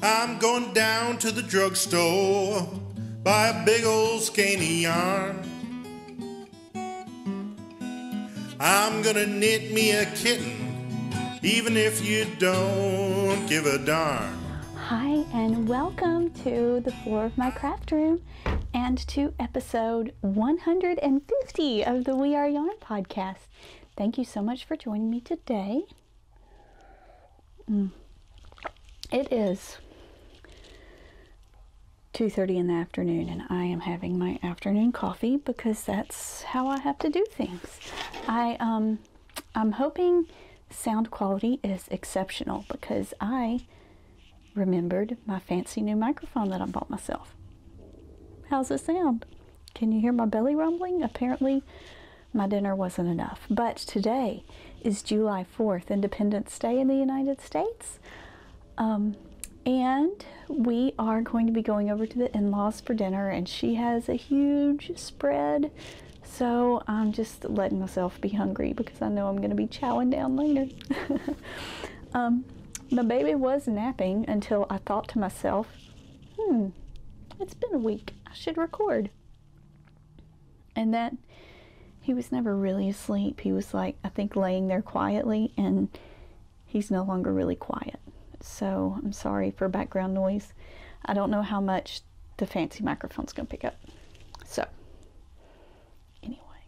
I'm going down to the drugstore, buy a big old skeiny yarn. I'm gonna knit me a kitten, even if you don't give a darn. Hi, and welcome to the floor of my craft room and to episode 150 of the We Are Yarn podcast. Thank you so much for joining me today. It is 2:30 in the afternoon, and I am having my afternoon coffee because that's how I have to do things. I'm hoping sound quality is exceptional because I remembered my fancy new microphone that I bought myself. How's it sound? Can you hear my belly rumbling? Apparently my dinner wasn't enough. But today is July 4th, Independence Day in the United States. And we are going to be going over to the in-laws for dinner, and she has a huge spread. So I'm just letting myself be hungry because I know I'm going to be chowing down later. My baby was napping until I thought to myself, it's been a week. I should record. And that he was never really asleep. He was like, I think, laying there quietly, and he's no longer really quiet. So I'm sorry for background noise. I don't know how much the fancy microphone's going to pick up. So anyway,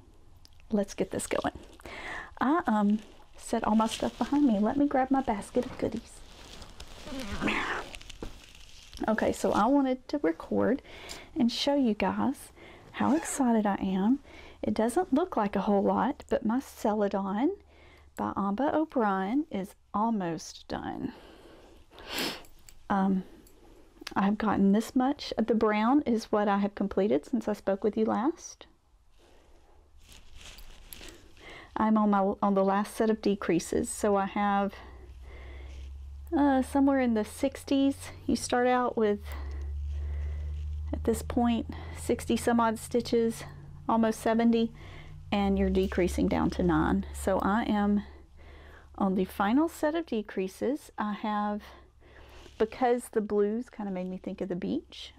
let's get this going. I set all my stuff behind me. Let me grab my basket of goodies. Okay, so I wanted to record and show you guys how excited I am. It doesn't look like a whole lot, but my Celadon by Amba O'Brien is almost done. I've gotten this much. The brown is what I have completed since I spoke with you last. I'm on the last set of decreases, so I have somewhere in the 60s. You start out with, at this point, 60 some odd stitches, almost 70, and you're decreasing down to 9. So I am on the final set of decreases. I have, because the blues kind of made me think of the beach,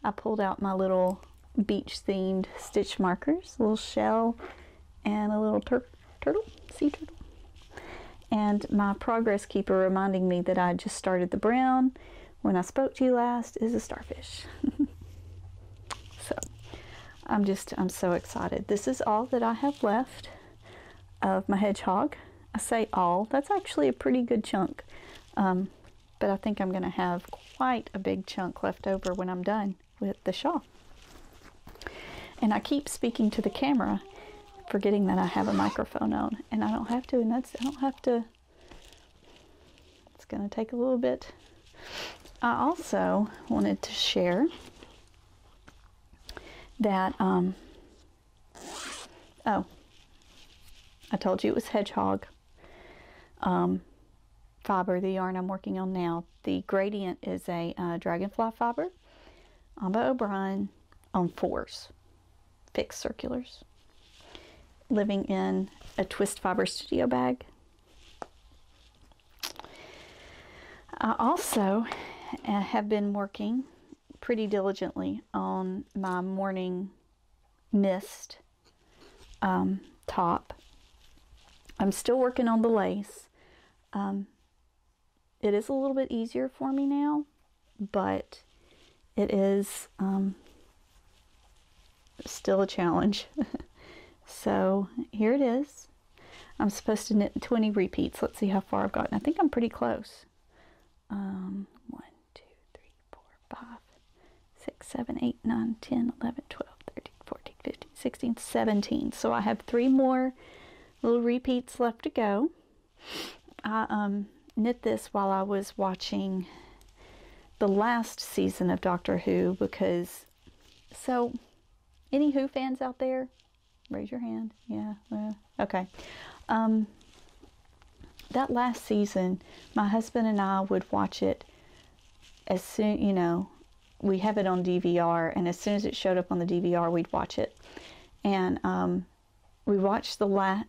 I pulled out my little beach themed stitch markers, a little shell and a little sea turtle. And my progress keeper reminding me that I just started the brown when I spoke to you last is a starfish. So I'm so excited. This is all that I have left of my hedgehog. I say all, that's actually a pretty good chunk. But I think I'm going to have quite a big chunk left over when I'm done with the shawl. And I keep speaking to the camera, forgetting that I have a microphone on, and I don't have to, it's going to take a little bit. I also wanted to share that, I told you it was hedgehog fiber, the yarn I'm working on now. The gradient is a dragonfly fiber, Amba O'Brien on 4s, fixed circulars, living in a twist fiber studio bag. I also have been working pretty diligently on my morning mist top. I'm still working on the lace. It is a little bit easier for me now, but it is still a challenge. So here it is. I'm supposed to knit 20 repeats. Let's see how far I've gotten. I think I'm pretty close. 1, 2, 3, 4, 5, 6, 7, 8, 9, 10, 11, 12, 13, 14, 15, 16, 17. So I have 3 more little repeats left to go. I knit this while I was watching the last season of Doctor Who because, so any Who fans out there? Raise your hand. Yeah, okay. That last season, my husband and I would watch it as soon, we have it on DVR, and as soon as it showed up on the DVR, we'd watch it. And we watched the last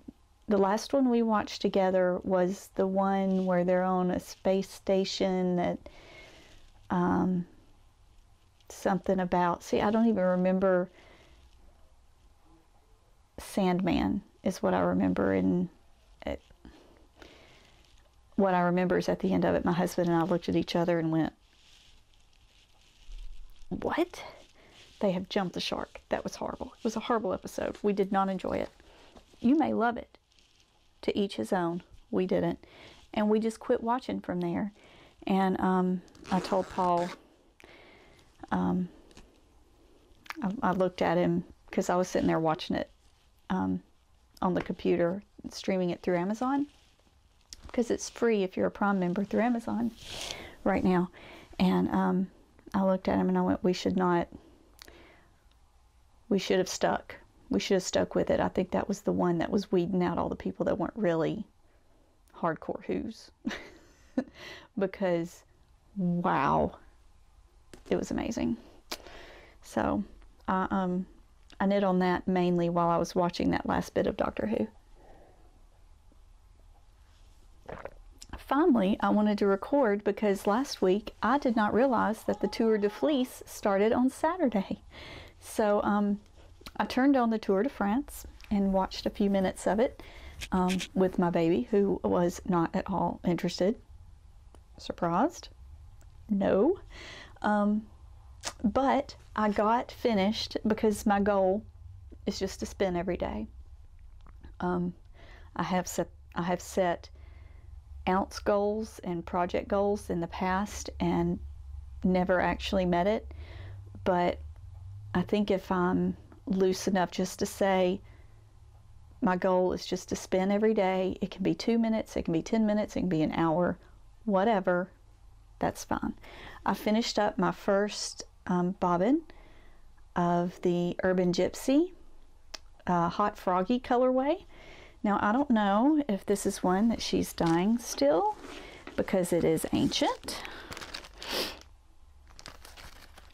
one we watched together was the one where they're on a space station that Something about, see, I don't even remember. Sandman is what I remember, and what I remember is at the end of it, my husband and I looked at each other and went, what? They have jumped the shark. That was horrible. It was a horrible episode. We did not enjoy it. You may love it. To each his own. We didn't. And we just quit watching from there. And I told Paul, I looked at him because I was sitting there watching it on the computer, streaming it through Amazon, because it's free if you're a Prime member through Amazon right now. And I looked at him and I went, we should have stuck. We should have stuck with it. I think that was the one that was weeding out all the people that weren't really hardcore Who's. Because, wow, it was amazing. So, I knit on that mainly while I was watching that last bit of Doctor Who. Finally, I wanted to record because last week I did not realize that the Tour de Fleece started on Saturday. So I turned on the Tour de France and watched a few minutes of it with my baby, who was not at all interested. Surprised? No. But I got finished because my goal is just to spin every day. I have set ounce goals and project goals in the past and never actually met it. But I think if I'm loose enough just to say my goal is just to spin every day, it can be 2 minutes, it can be 10 minutes, it can be an hour, whatever, that's fine. I finished up my first bobbin of the Urban Gypsy Hot Froggy colorway. Now, I don't know if this is one that she's dyeing still because it is ancient,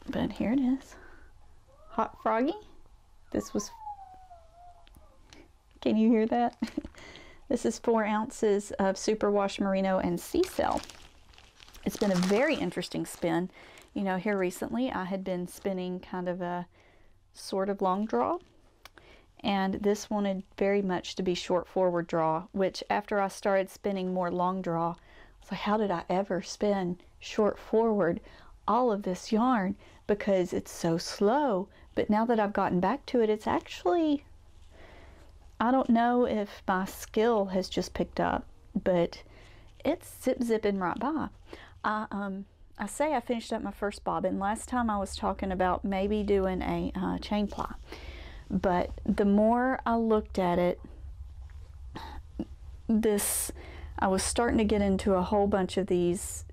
but here it is. Hot Froggy. This was, can you hear that? This is 4 ounces of superwash merino and sea cell. It's been a very interesting spin. You know, here recently I had been spinning kind of a sort of long draw, and this wanted very much to be short forward draw, which after I started spinning more long draw, I was like, how did I ever spin short forward all of this yarn? Because it's so slow. But now that I've gotten back to it, it's actually, I don't know if my skill has just picked up, but it's zipping right by. I say I finished up my first bobbin. Last time I was talking about maybe doing a chain ply. But the more I looked at it, I was starting to get into a whole bunch of these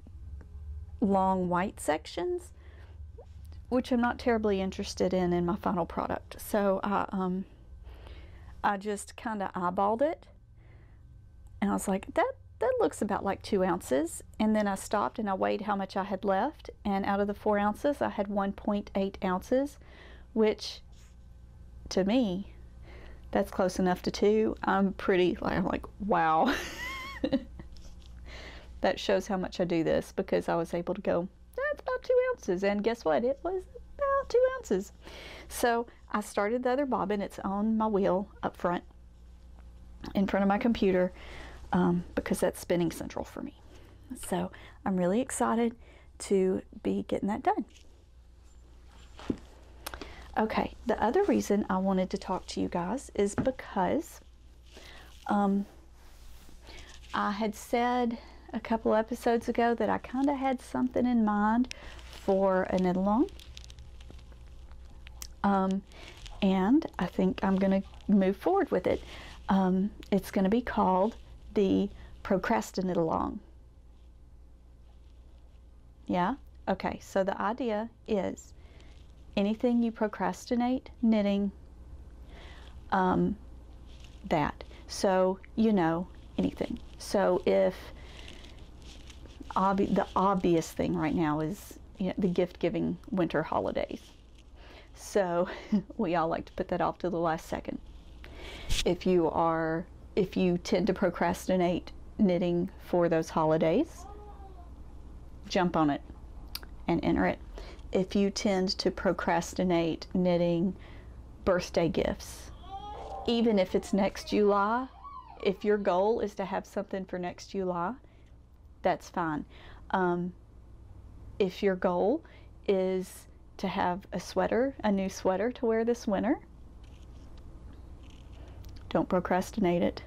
long white sections, which I'm not terribly interested in my final product. So I just kind of eyeballed it, and I was like, that looks about like 2 ounces. And then I stopped and I weighed how much I had left, and out of the 4 ounces, I had 1.8 ounces, which to me, that's close enough to 2. I'm like, wow. That shows how much I do this, because I was able to go, that's about 2 ounces. And guess what? It was about 2 ounces. So I started the other bobbin. It's on my wheel up front, in front of my computer, because that's spinning central for me. So I'm really excited to be getting that done. Okay, the other reason I wanted to talk to you guys is because I had said a couple episodes ago that I kind of had something in mind for a knitalong. And I think I'm going to move forward with it. It's going to be called the Procrastiknit. Yeah? Okay, so the idea is anything you procrastinate knitting, that. So, you know, anything. So if the obvious thing right now is, you know, the gift-giving winter holidays. So we all like to put that off to the last second. If you tend to procrastinate knitting for those holidays, jump on it and enter it. If you tend to procrastinate knitting birthday gifts, even if it's next July, if your goal is to have something for next July, that's fine. If your goal is to have a sweater, a new sweater to wear this winter, don't procrastinate it.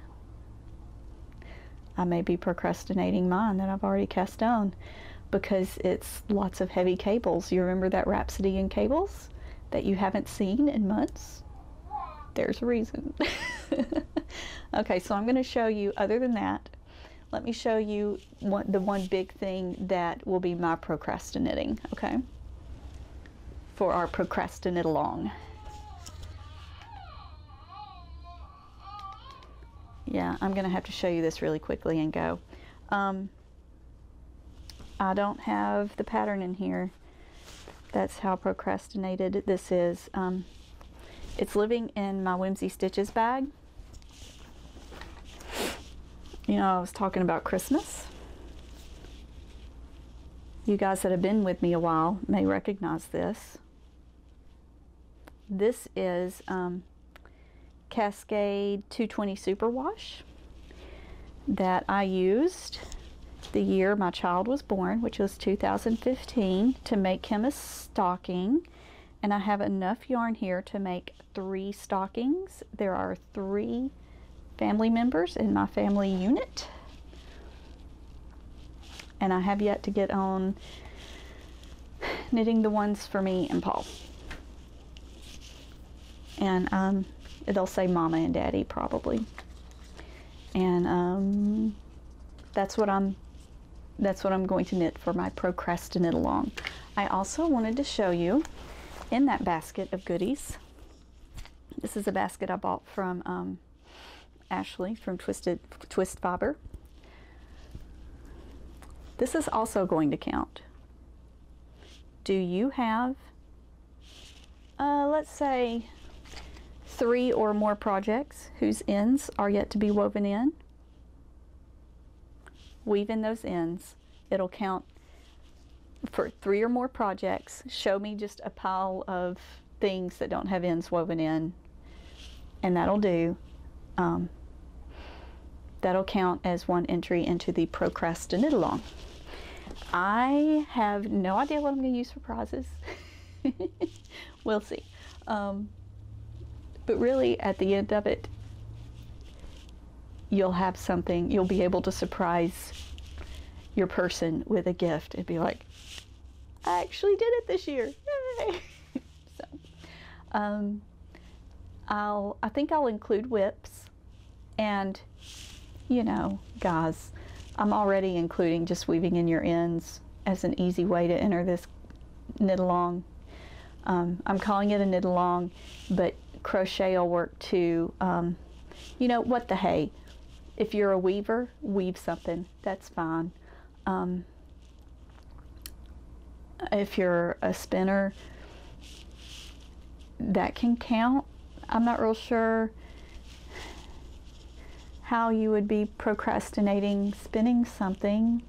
I may be procrastinating mine that I've already cast on because it's lots of heavy cables. You remember that Rhapsody in cables that you haven't seen in months? There's a reason. Okay, so I'm going to show you, other than that, let me show you the one big thing that will be my procrastinating, okay? For our Procrastiknit-along. Yeah, I'm going to have to show you this really quickly and go. I don't have the pattern in here. That's how procrastinated this is. It's living in my Whimsy Stitches bag. You know, I was talking about Christmas. You guys that have been with me a while may recognize this. This is Cascade 220 Superwash that I used the year my child was born, which was 2015, to make him a stocking. And I have enough yarn here to make 3 stockings. There are 3 family members in my family unit, and I have yet to get on knitting the ones for me and Paul. And it'll say Mama and Daddy probably. And that's what I'm going to knit for my Procrastiknit-along. I also wanted to show you in that basket of goodies. This is a basket I bought from Ashley from Twist Fiber. This is also going to count. Do you have, let's say, 3 or more projects whose ends are yet to be woven in? Weave in those ends. It'll count for 3 or more projects. Show me just a pile of things that don't have ends woven in, and that'll do. That'll count as one entry into the Procrastiknit-along. I have no idea what I'm going to use for prizes. We'll see. But really, at the end of it, you'll have something. You'll be able to surprise your person with a gift and be like, I actually did it this year. Yay! So, I think I'll include whips, and you know, guys, I'm already including just weaving in your ends as an easy way to enter this knit-along. I'm calling it a knit-along, but crochet will work too. You know, what the hey. If you're a weaver, weave something. That's fine. If you're a spinner, that can count. I'm not real sure how you would be procrastinating spinning something.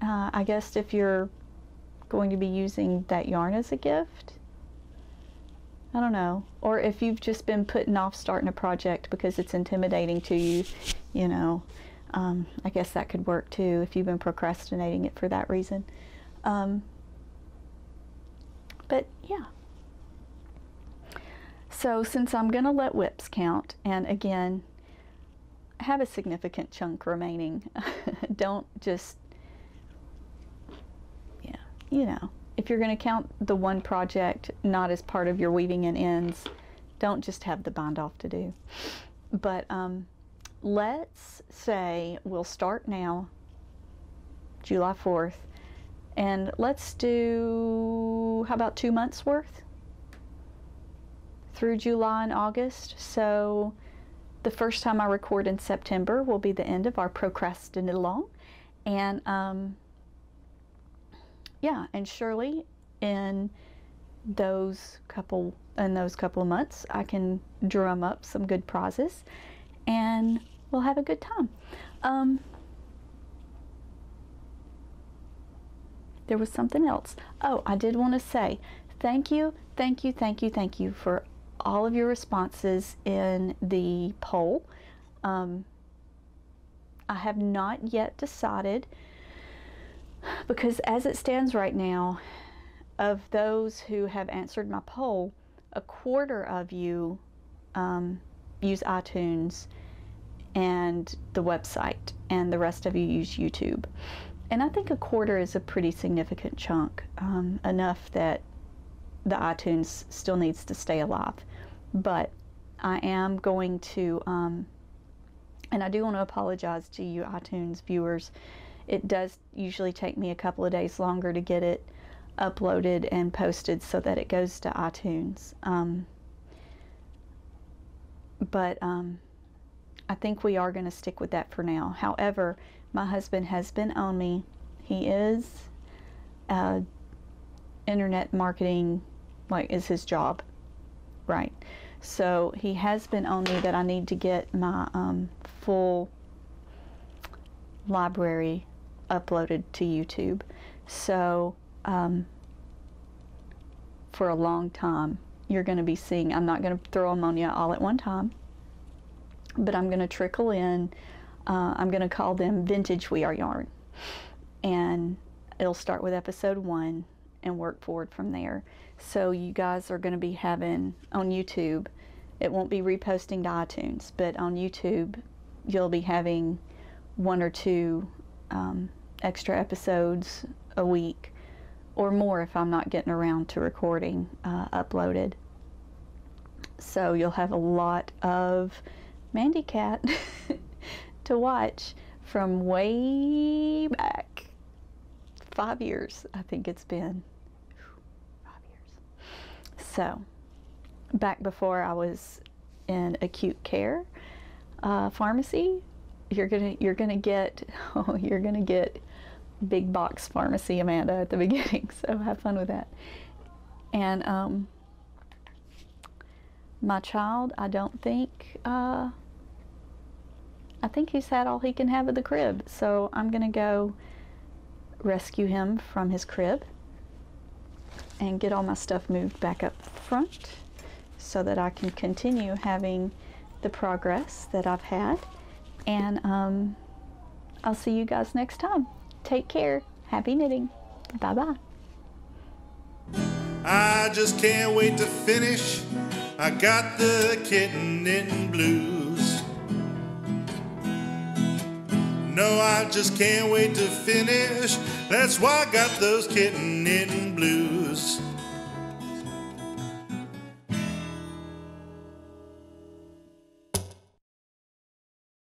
I guess if you're going to be using that yarn as a gift, I don't know. Or if you've just been putting off starting a project because it's intimidating to you, you know, I guess that could work too if you've been procrastinating it for that reason. But yeah. So since I'm going to let whips count, and again, have a significant chunk remaining. Don't just, yeah, you know, if you're going to count the one project not as part of your weaving in ends, don't just have the bind off to do. But let's say we'll start now, July 4th, and let's do, how about 2 months worth? Through July and August. So the first time I record in September will be the end of our Procrastiknit-along. And yeah, and surely in those couple of months I can drum up some good prizes and we'll have a good time. There was something else. Oh, I did want to say thank you for all of your responses in the poll. I have not yet decided, because as it stands right now, of those who have answered my poll, a quarter of you use iTunes and the website, and the rest of you use YouTube. And I think a quarter is a pretty significant chunk, enough that the iTunes still needs to stay alive. But I am going to, and I do want to apologize to you iTunes viewers. It does usually take me a couple of days longer to get it uploaded and posted so that it goes to iTunes. But I think we are going to stick with that for now. However, my husband has been on me. He is internet marketing, like, is his job, right? So he has been on me that I need to get my full library uploaded to YouTube. So for a long time, you're going to be seeing, I'm not going to throw them on you all at one time, but I'm going to trickle in. I'm going to call them Vintage We Are Yarn. And it'll start with episode 1 and work forward from there. So you guys are going to be having on YouTube, it won't be reposting to iTunes, but on YouTube you'll be having 1 or 2 extra episodes a week, or more if I'm not getting around to recording, uploaded. So you'll have a lot of Mandy Cat to watch from way back. 5 years, I think it's been. 5 years. So, back before I was in acute care pharmacy, you're gonna get big box pharmacy Amanda at the beginning. So have fun with that. And my child, I think he's had all he can have at the crib. So I'm gonna go rescue him from his crib and get all my stuff moved back up front so that I can continue having the progress that I've had. And I'll see you guys next time. Take care. Happy knitting. Bye-bye. I just can't wait to finish. I got the kitten knitting blues. No, I just can't wait to finish. That's why I got those kitten knitting blues.